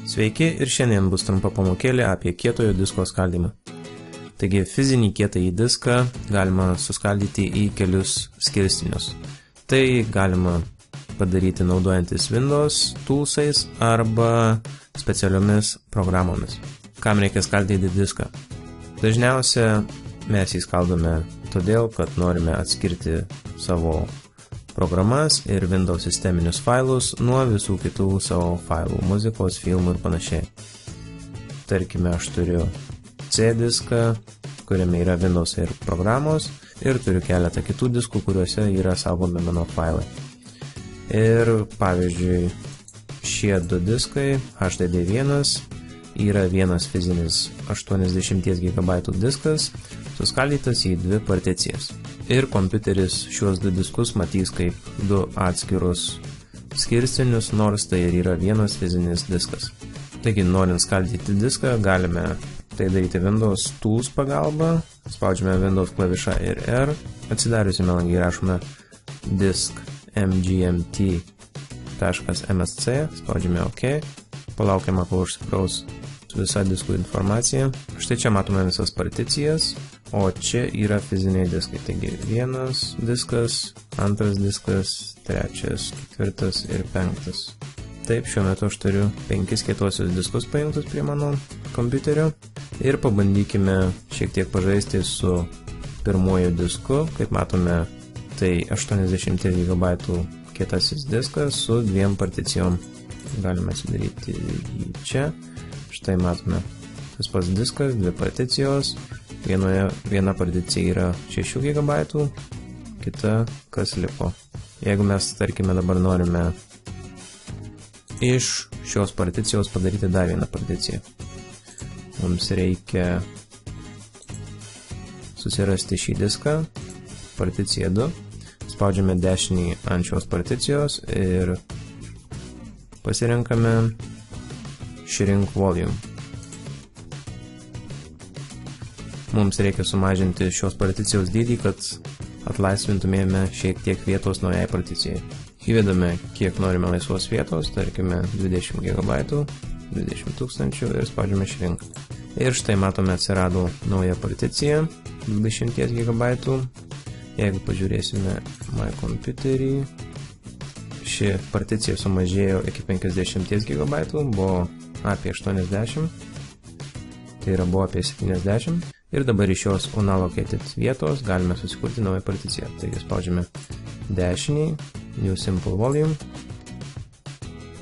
Sveiki ir šiandien bus trumpa pamokėlė apie kietojo disko skaldymą. Taigi fizinį kietąjį diską galima suskaldyti į kelius skirstinius. Tai galima padaryti naudojantis Windows toolsais arba specialiomis programomis. Kam reikia skaldyti diską? Dažniausia mes jį skaldome todėl, kad norime atskirti savo programas ir Windows sisteminius failus nuo visų kitų savo failų, muzikos, filmų ir panašiai. Tarkime, aš turiu C diską, kuriame yra Windows ir programos, ir turiu keletą kitų diskų, kuriuose yra saugomi mano failai. Ir pavyzdžiui, šie du diskai, HDD1, yra vienas fizinis 80 GB diskas, suskaldytas į dvi particijas. Ir kompiuteris šiuos du diskus matys kaip du atskirus skirstinius, nors tai ir yra vienas fizinis diskas. Taigi, norint skaldyti diską, galime tai daryti Windows Tools pagalba. Spaudžiame Windows klavišą ir R. Atsidariusime langį rašome disk mgmt.msc, spaudžiame OK. Palaukiame, kol užsikraus visa diskų informacija. Štai čia matome visas particijas, o čia yra fiziniai diskai. Taigi vienas diskas, antras diskas, trečias, ketvirtas ir penktas. Taip, šiuo metu aš turiu 5 kietosius diskus paimtus prie mano kompiuterio. Ir pabandykime šiek tiek pažaisti su pirmuoju disku. Kaip matome, tai 80 GB kietasis diskas su dviem particijom. Galime sudaryti jį čia. Štai matome, tas pats diskas, dvi particijos, viena particija yra 6 GB, kita kas liko. Jeigu mes, tarkime, dabar norime iš šios particijos padaryti dar vieną particiją, mums reikia susirasti šį diską, particiją 2, spaudžiame dešinį ant šios particijos ir pasirenkame Shrink Volume. Mums reikia sumažinti šios particijos dydį, kad atlaisvintumėme šiek tiek vietos naujai particijai. Įvedame, kiek norime laisvos vietos, tarkime 20 GB, 20 000 ir spaudžiame Shrink. Ir štai matome, atsirado nauja particija, 20 GB. Jeigu pažiūrėsime My Computerį, ši particija sumažėjo iki 50 GB, buvo apie 80, tai yra buvo apie 70, ir dabar iš šios unallocated vietos galime susikurti naują particiją. Taigi spaudžiame dešinį, New Simple Volume,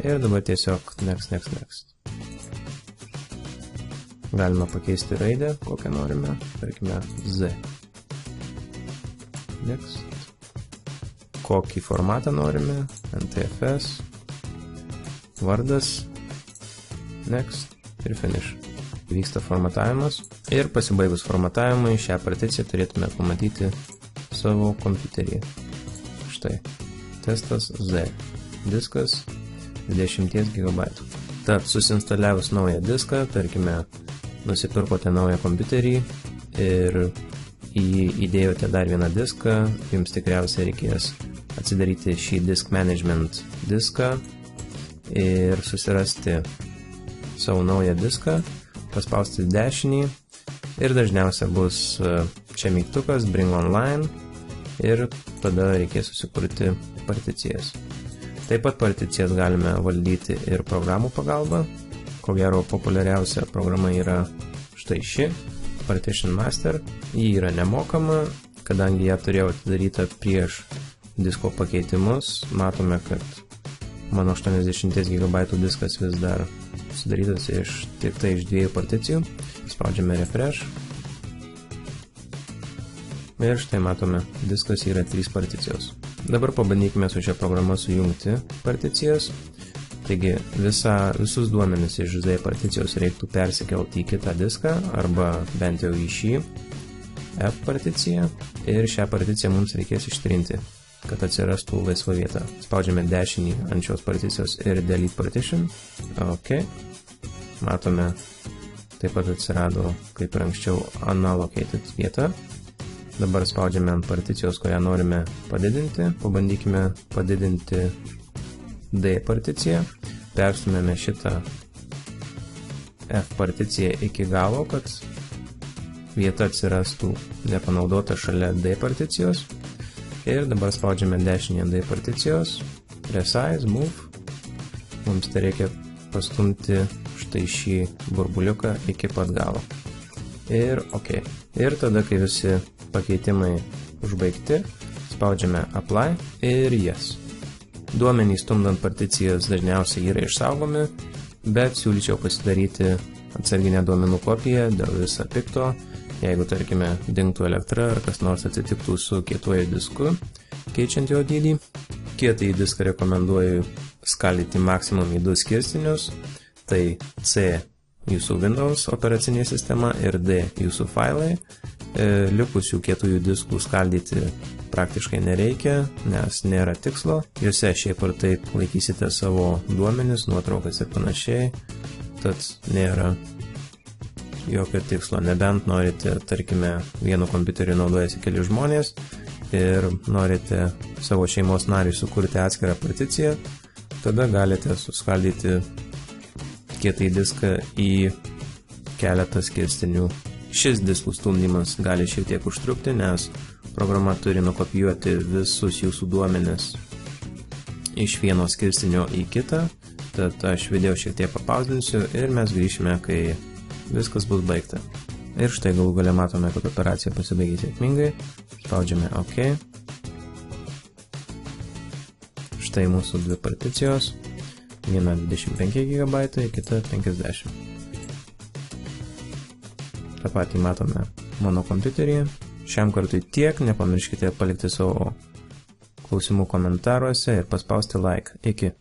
ir dabar tiesiog next. Galime pakeisti raidę, kokią norime, tarkime Z. Next. Kokį formatą norime, NTFS, vardas, next ir finish. Vyksta formatavimas ir pasibaigus formatavimui šią particiją turėtume pamatyti savo kompiuteryje. Štai, testas Z, diskas 20 GB. Tad susinstaliavus naują diską, tarkime, nusipirkote naują kompiuterį ir į jį įdėjote dar vieną diską, jums tikriausiai reikės atsidaryti šį Disk Management diską ir susirasti savo naują diską, paspausti dešinį ir dažniausia bus čia mygtukas Bring Online ir tada reikės susikurti particijas. Taip pat particijas galime valdyti ir programų pagalba. Ko gero populiariausia programa yra štai ši, Partition Master. Ji yra nemokama, kadangi ją turėjau atidarytą prieš disko pakeitimus. Matome, kad mano 80 GB diskas vis dar sudarytas tik tai iš dviejų particijų. Spaudžiame refresh. Ir štai matome, diskas yra 3 particijos. Dabar pabandykime su šia programa sujungti particijas. Taigi visus duomenis iš Z particijos reiktų persikelti į kitą diską arba bent jau į šį F particiją. Ir šią particiją mums reikės ištrinti, kad atsirastų laisva vieta. Spaudžiame dešinį ant šios particijos ir Delete Partition. OK. Matome, taip pat atsirado, kaip ir anksčiau, Unallocated vieta. Dabar spaudžiame ant particijos, kurią norime padidinti. Pabandykime padidinti D particiją. Perstumėme šitą F particiją iki galo, kad vieta atsirastų nepanaudota šalia D particijos. Ir dabar spaudžiame dešinę D particijos, resize, move. Mums tai reikia pastumti štai šį burbuliuką iki pat galo. Ir OK. Ir tada, kai visi pakeitimai užbaigti, spaudžiame apply ir yes. Duomenys stumdant particijas dažniausiai yra išsaugomi, bet siūlyčiau pasidaryti atsarginę duomenų kopiją dėl viso pikto. Jeigu, tarkime, dingtų elektra ar kas nors atsitiktų su kietuoju disku, keičiant jo dydį. Kietąjį diską rekomenduoju skaldyti maksimum į 2 skirstinius, tai C jūsų Windows operacinė sistema ir D jūsų failai. Likusių kietųjų diskų skaldyti praktiškai nereikia, nes nėra tikslo. Juose šiaip ar taip laikysite savo duomenis, nuotraukas ir panašiai, tad nėra jokio tikslo, nebent norite, tarkime, vienu kompiuteriu naudojasi keli žmonės ir norite savo šeimos nariui sukurti atskirą particiją, tada galite suskaldyti kietąjį diską į keletą skirstinių. Šis diskų stumdymas gali šiek tiek užtrukti, nes programa turi nukopijuoti visus jūsų duomenis iš vieno skirstinio į kitą, tad aš video šiek tiek papauzinsiu ir mes grįšime, kai viskas bus baigta. Ir štai galų gale matome, kad operacija pasibaigė sėkmingai. Spaudžiame OK. Štai mūsų dvi particijos. Viena 25 GB, kita 50. Ta patį matome mano kompiuteryje. Šiam kartui tiek. Nepamirškite palikti savo klausimų komentaruose ir paspausti like. Iki.